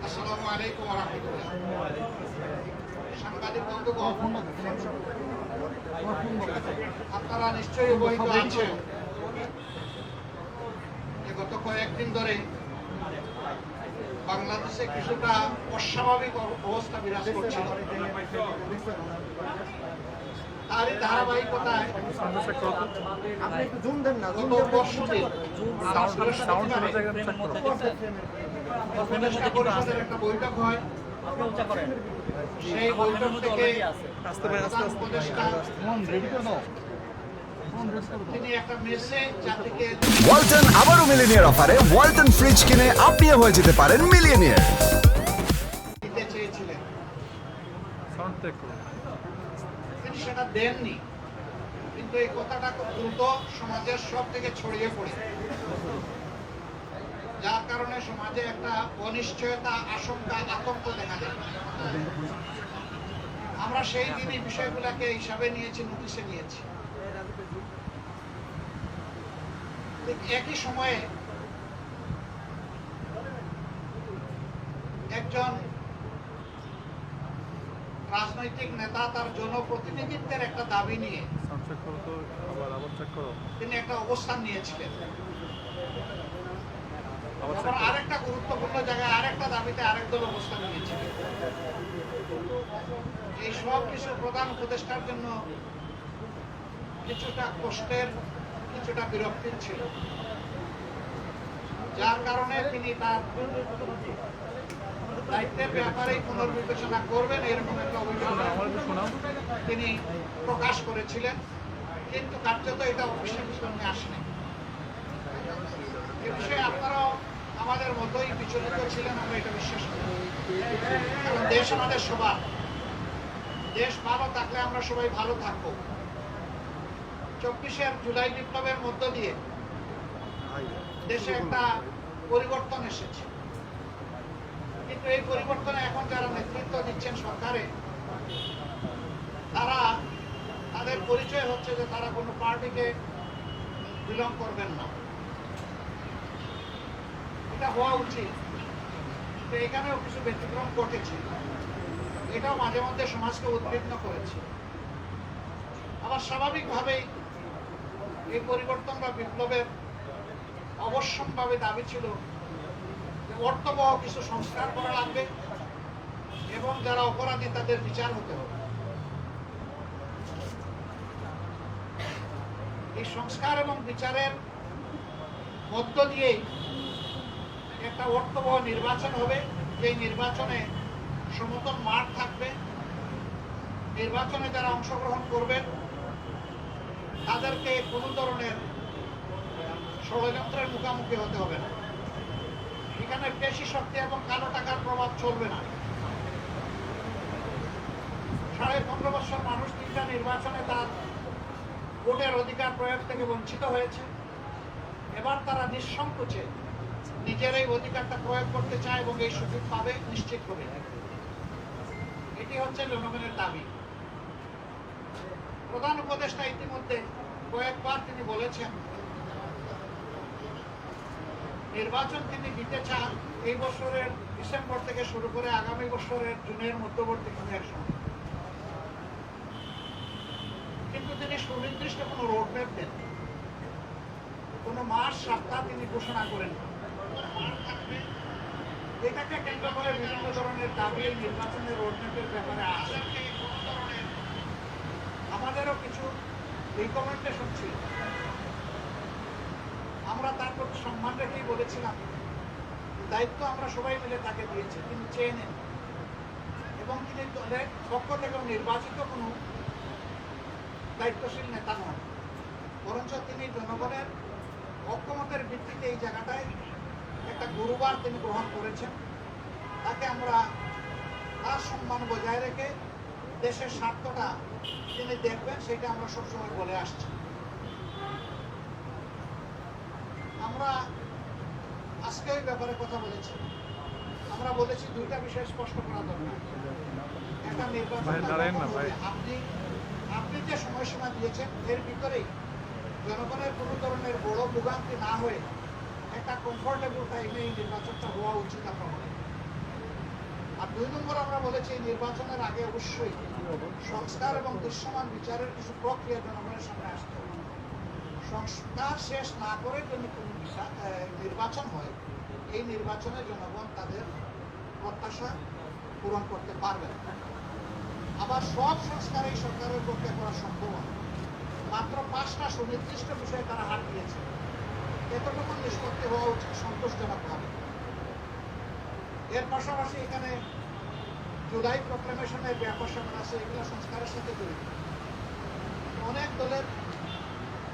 আসসালামু আলাইকুম ওয়া রাহমাতুল্লাহ। সাংবাদিক বন্ধুগণ, আপনারা নিশ্চয়ই অবহিত আছেন যে গত কয়েকদিন ধরে বাংলাদেশে কিছুটা অস্বাভাবিক অবস্থা বিরাজ করছিল। তারই ধারাবাহিকতায় গত পরশুদিন উপদেষ্টা পরিষদের একটা বৈঠক হয়। সেই বৈঠক থেকে উপদেষ্টা তিনি একটা মেসেজ জাতিকে ওয়ালটন আবারও মিলিনিয়ার অফারে ওয়ালটন ফ্রিজ কিনে আপনিও হয়ে যেতে পারেন মিলিয়নিয়ার। দিতে চেয়েছিলেন, তিনি সেটা দেননি। কিন্তু এই কথাটা খুব দ্রুত সমাজের সব থেকে ছড়িয়ে পড়ে, যার কারণে সমাজে একটা অনিশ্চয়তা, আশঙ্কা, আতঙ্ক দেখা যায়। আমরা সেই দিনই বিষয়গুলোকে হিসাবে নিয়েছি, নোটিশে নিয়েছি। একই সময়ে একজন রাজনৈতিক নেতা তার জনপ্রতিনিধিত্বের একটা দাবি নিয়ে তিনি একটা অবস্থান নিয়েছিলেন। আবার আরেকটা গুরুত্বপূর্ণ জায়গায় আরেকটা দাবিতে আরেক দল অবস্থান নিয়েছিলেন। এই সব কিছু প্রধান উপদেষ্টার জন্য কিছুটা কষ্টের, কিছুটা বিরক্তির ছিল, যার কারণে তিনি তার দায়িত্বের ব্যাপারে পুনর্বিবেচনা করবেন এরকম একটা অভিযোগ তিনি প্রকাশ করেছিলেন। কিন্তু কার্যত এটা অফিসের সামনে আসেনি। এ বিষয়ে আপনারাও আমাদের মতোই বিচলিত ছিলেন, আমরা এটা বিশ্বাস করি। কারণ দেশ আমাদের সবার, দেশ ভালো থাকলে আমরা সবাই ভালো থাকবো। 24 জুলাই বিপ্লবের মধ্য দিয়ে দেশে একটা পরিবর্তন এসেছে। কিন্তু এই পরিবর্তনে এখন যারা নেতৃত্ব দিচ্ছেন সরকারে, তারা তাদের পরিচয় হচ্ছে যে তারা কোনো পার্টিকে বিলং করবেন না। এটা হওয়া উচিত, তো এখানেও কিছু ব্যতিক্রম ঘটেছে। এটাও মাঝে মধ্যে সমাজকে উদ্বিগ্ন করেছে। আবার স্বাভাবিকভাবেই এই পরিবর্তন বা বিপ্লবের অবশ্যম্ভাবী দাবি ছিল যে অর্থবহ কিছু সংস্কার করা লাগবে এবং যারা অপরাধী তাদের বিচার হতে হবে। এই সংস্কার এবং বিচারের মধ্য দিয়েই একটা অর্থবহ নির্বাচন হবে, যে নির্বাচনে সমতল মাঠ থাকবে। নির্বাচনে যারা অংশগ্রহণ করবেন তাদেরকে কোনো ধরনের ষড়যন্ত্রের মুখোমুখি হতে হবে না। এখানে পেশি শক্তি এবং কালো টাকার প্রভাব চলবে না। 15.5 বছর মানুষ 3টা নির্বাচনে তার ভোটের অধিকার প্রয়োগ থেকে বঞ্চিত হয়েছে। এবার তারা নিঃসংকোচে নিজের এই অধিকারটা প্রয়োগ করতে চায় এবং এই সুযোগ পাবে নিশ্চিত হবে। এটি হচ্ছে জনগণের দাবি। প্রধান উপদেষ্টা ইতিমধ্যে কয়েকবার তিনি বলেছেন নির্বাচন তিনি দিতে চান এই বছরের ডিসেম্বর থেকে শুরু করে আগামী বছরের জুনের মধ্যবর্তী সময়ের সময়। কিন্তু তিনি সুনির্দিষ্ট কোনো রোডম্যাপ দেন, কোনো মাস সপ্তাহ তিনি ঘোষণা করেন না। এটাকে কেন্দ্র করে বিভিন্ন ধরনের দাবি নির্বাচনের রোডম্যাপের ব্যাপারে আসে। আমাদেরও কিছু রিকমেন্ডেশন ছিল, আমরা তার প্রতি সম্মান রেখেই বলেছিলাম দায়িত্ব আমরা সবাই মিলে তাকে দিয়েছি, তিনি চেয়ে নেন এবং তিনি দলের পক্ষ থেকে নির্বাচিত কোনো দায়িত্বশীল নেতা নন, বরঞ্চ তিনি জনগণের ঐক্যমতের ভিত্তিতে এই জায়গাটায় একটা গুরুবার তিনি গ্রহণ করেছেন। তাকে আমরা তার সম্মান বজায় রেখে দেশের স্বার্থটা তিনি দেখবেন, সেটা আমরা সবসময় বলে আসছি। আমরা আজকে ওই ব্যাপারে কথা বলেছি। আমরা বলেছি দুইটা বিষয় স্পষ্ট করা দরকার। একটা নির্বাচন আপনি যে সময়সীমা দিয়েছেন এর ভিতরেই জনগণের কোনো ধরনের বড় ভোগান্তি না হয়ে একটা কমফোর্টেবল টাইমে এই নির্বাচনটা হওয়া উচিত। আমরা মনে 2 নম্বর আমরা বলেছি নির্বাচনের আগে অবশ্যই সংস্কার এবং দৃশ্যমান বিচারের কিছু প্রক্রিয়া জনগণের সামনে আসতে হবে। সংস্কার শেষ না করে যদি কোনো নির্বাচন হয়, এই নির্বাচনে জনগণ তাদের প্রত্যাশা পূরণ করতে পারবে না। আবার সব সংস্কার এই সরকারের পক্ষে করা সম্ভব নয়। মাত্র 5টা সুনির্দিষ্ট বিষয়ে তারা হাত দিয়েছে। এতটুকু নিষ্পত্তি হওয়া উচিত সন্তোষজনকভাবে। এর পাশাপাশি এখানে জুলাই প্রক্লেমেশনের ব্যাপার আছে, এগুলো সংস্কারের সাথে জড়িত। অনেক দলের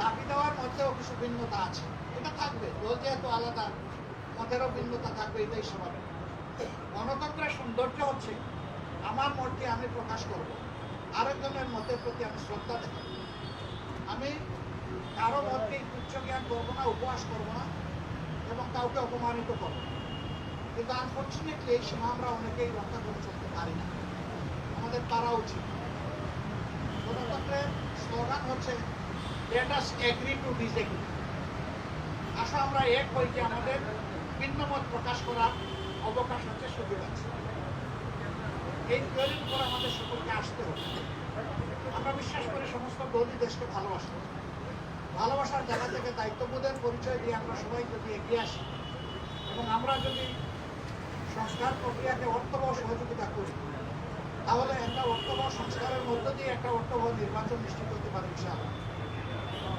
দাবি দেওয়ার মধ্যেও কিছু ভিন্নতা আছে, এটা থাকবে। দল যেহেতু আলাদা, মতেরও ভিন্নতা থাকবে, এটাই স্বাভাবিক। গণতন্ত্রের সৌন্দর্য হচ্ছে আমার মতকে আমি প্রকাশ করব, আরেকজনের মতের প্রতি আমি শ্রদ্ধা দেখাবো। আমি কারো মতকে তুচ্ছ জ্ঞান করবো না, উপহাস করবো না এবং কাউকে অপমানিত করবো না। কিন্তু আনফর্চুনেটলি এই সীমা আমরা অনেকেই রক্ষা করে চলতে পারি না, আমাদের পারা উচিত। গণতন্ত্রের স্লোগান হচ্ছে let us agree to disagree। আসলে আমরা এক হই যে আমাদের ভিন্ন মত প্রকাশ করার অবকাশ আছে, সুযোগ আছে। এই থিওরির উপর আমাদের সকলকে আসতে হবে। আমরা বিশ্বাস করি সমস্ত দলই দেশকে ভালোবাসে। ভালোবাসার জায়গা থেকে দায়িত্ববোধের পরিচয় দিয়ে আমরা সবাই যদি এগিয়ে আসি এবং আমরা যদি সংস্কার প্রক্রিয়াকে অর্থবহ সহযোগিতা করি, তাহলে একটা অর্থবহ সংস্কারের মধ্য দিয়ে একটা অর্থবহ নির্বাচন নিশ্চিত হতে পারে ইনশাআল্লাহ।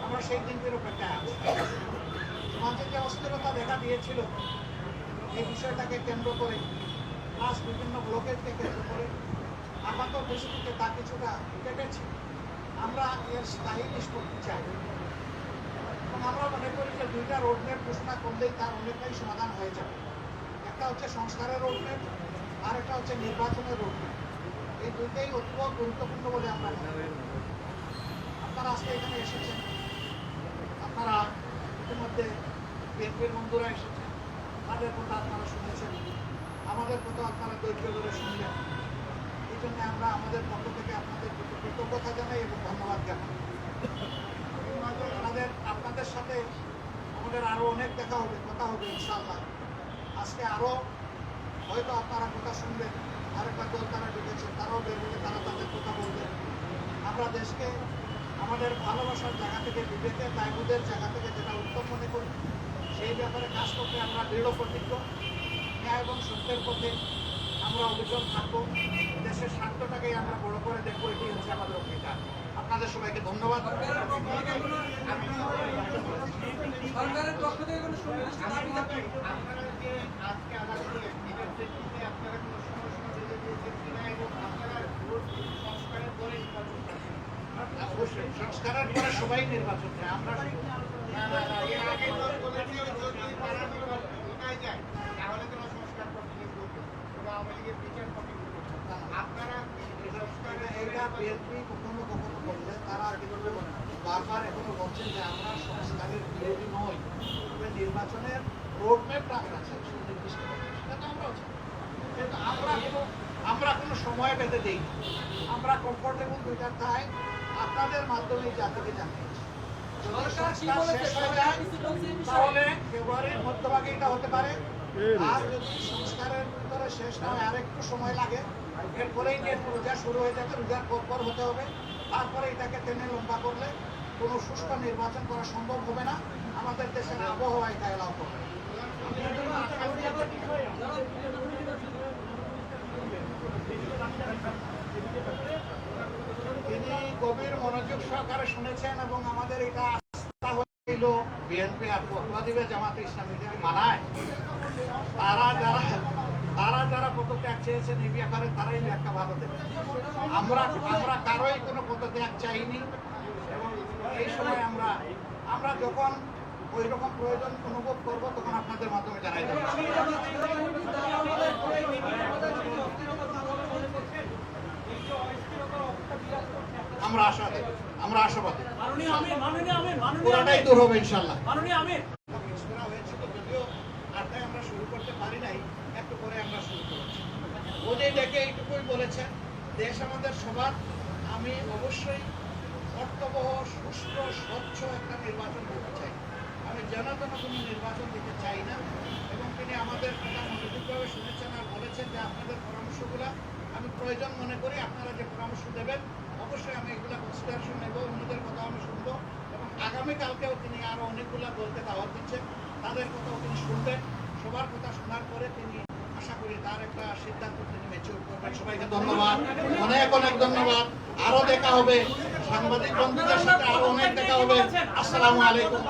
আমরা সেই দিনটির অপেক্ষায় আছি। সমাজে যে অস্থিরতা দেখা দিয়েছিল, এই বিষয়টাকে কেন্দ্র করে প্লাস বিভিন্ন ব্লকেজকে কেন্দ্র করে আপাত দৃষ্টিতে তা কিছুটা কেটেছে। আমরা এর স্থায়ী নিষ্পত্তি চাই এবং আমরা মনে করি যে 2টা রোডম্যাপ ঘোষণা করলেই তার অনেকটাই সমাধান হয়ে যাবে। একটা হচ্ছে সংস্কারের রোডম্যাপ, আর একটা হচ্ছে নির্বাচনের রোডম্যাপ। এই দুইটাই অত্যন্ত গুরুত্বপূর্ণ বলে আমরা মনে করি। আপনারা আজকে এখানে এসেছেন, আপনারা ইতিমধ্যে বিএনপির বন্ধুরা এসেছেন, তাদের কথা আপনারা শুনেছেন, আমাদের কথা আপনারা ধৈর্য ধরে শুনলেন। এই জন্য আমরা আমাদের পক্ষ থেকে আপনাদের প্রতি কৃতজ্ঞতা জানাই এবং ধন্যবাদ জানাই। আপনাদের সাথে আমাদের আরো অনেক দেখা হবে, কথা হবে ইনশাআল্লাহ। আজকে আরো হয়তো আপনারা কথা শুনবেন, আরেকটা দল তারা ঢুকেছে, তারাও বেরোবে, তারা তাদের কথা বলবেন। আমরা দেশকে আমাদের ভালোবাসার জায়গা থেকে, বিবেকের দায়বোধের জায়গা থেকে যেটা উত্তম মনে করি, সেই ব্যাপারে কাজ করতে আমরা দৃঢ় প্রতিজ্ঞ। ন্যায় এবং সত্যের পথে আমরা অবিচল থাকবো। দেশের স্বার্থটাকেই আমরা বড় করে দেখবো, এটি হচ্ছে আমাদের অঙ্গীকার। আপনাদের সবাইকে ধন্যবাদ। সরকারের পক্ষ থেকে কোনো সুনির্দিষ্ট দাবি থাকবে? আপনারা যে আজকে আদালতে এটার প্রেক্ষিতে আপনারা কোনো সমস্যা বেঁধে দিয়েছেন কিনা এবং আপনারা ভোট সংস্কারের পরে নির্বাচন করছেন? অবশ্যই সংস্কারের পরে সবাই নির্বাচন চায়। আমরা এর আগে তো বলেছি যদি তারা ঢোকায় যায় তাহলে কোনো সংস্কার প্রক্রিয়া করবে, আওয়ামী লীগের বিচার কমিটি। আপনারা এটা বিএনপি কখনো কখনো বললে তারা কিন্তু বারবার এখনো বলছেন যে আমরা সংস্কারের বিরোধী নই, তবে নির্বাচনের রোডম্যাপটা আমরা চাই সুনির্দিষ্ট। সেটা তো আমরাও চাই, কিন্তু আমরা কোনো সময় বেঁধে দিই না। আমরা কমফোর্টেবল 2টা চাই, আপনাদের মাধ্যমে জাতিকে জানিয়েছি। যদি সংস্কার শেষ হয়ে যায় তাহলে ফেব্রুয়ারির মধ্যভাগে এটা হতে পারে, আর যদি সংস্কারের ভিতরে শেষ না হয় আর একটু সময় লাগে, এরপরেই যে রোজা শুরু হয়ে যাবে, রোজার পর হতে হবে। তারপরে এটাকে টেনে লম্বা করলে কোনো সুষ্ঠু নির্বাচন করা সম্ভব হবে না। আমাদের দেশের আবহাওয়া এটা এলাও করবে। তিনি গভীর মনোযোগ সহকারে শুনেছেন এবং আমাদের এটা আস্থা হইল বিএনপি আর ফতোয়া দিবে জামাতে ইসলামী যদি মানায়, তারা যারা পদত্যাগ চেয়েছেন এই ব্যাপারে তারাই একটা ভালো দেবে। আমরা কারোই কোনো পদত্যাগ চাইনি এবং এই সময় আমরা যখন ওই রকম প্রয়োজন অনুভব করবো তখন আপনাদের মাধ্যমে জানাই দেবো। আমরা আশাবাদী পুরাটাই দূর হবে ইনশাল্লাহ। যদিও আটটায় আমরা শুরু করতে পারি নাই, একটু পরে আমরা শুরু করেছি। উনি দেখে এইটুকুই বলেছেন, দেশ আমাদের সবার, আমি অবশ্যই অর্থবহ, সুষ্ঠু, স্বচ্ছ একটা নির্বাচন করতে চাই। আমি যেন কোনো নির্বাচন দিতে চাই না এবং তিনি আমাদের কথা মনোযোগভাবে শুনেছেন আর বলেছেন বলেছেন যে আপনাদের পরামর্শগুলো আমি প্রয়োজন মনে করি, আপনারা যে পরামর্শ দেবেন অবশ্যই আমি এগুলো কনসিডারেশন নেব, অন্যদের কথা আমি শুনবো এবং আগামীকালকেও তিনি আরো অনেকগুলো দলকে দাওয়াত দিচ্ছেন, তাদের কথাও তিনি শুনবেন। সবার কথা শোনার পরে তিনি আশা করি তার একটা সিদ্ধান্ত তিনি ম্যাচিউর করবেন। সবাইকে ধন্যবাদ, অনেক অনেক ধন্যবাদ। আরো দেখা হবে, সাংবাদিক বন্ধুদের সাথে আরো অনেক দেখা হবে। আসসালামু আলাইকুম।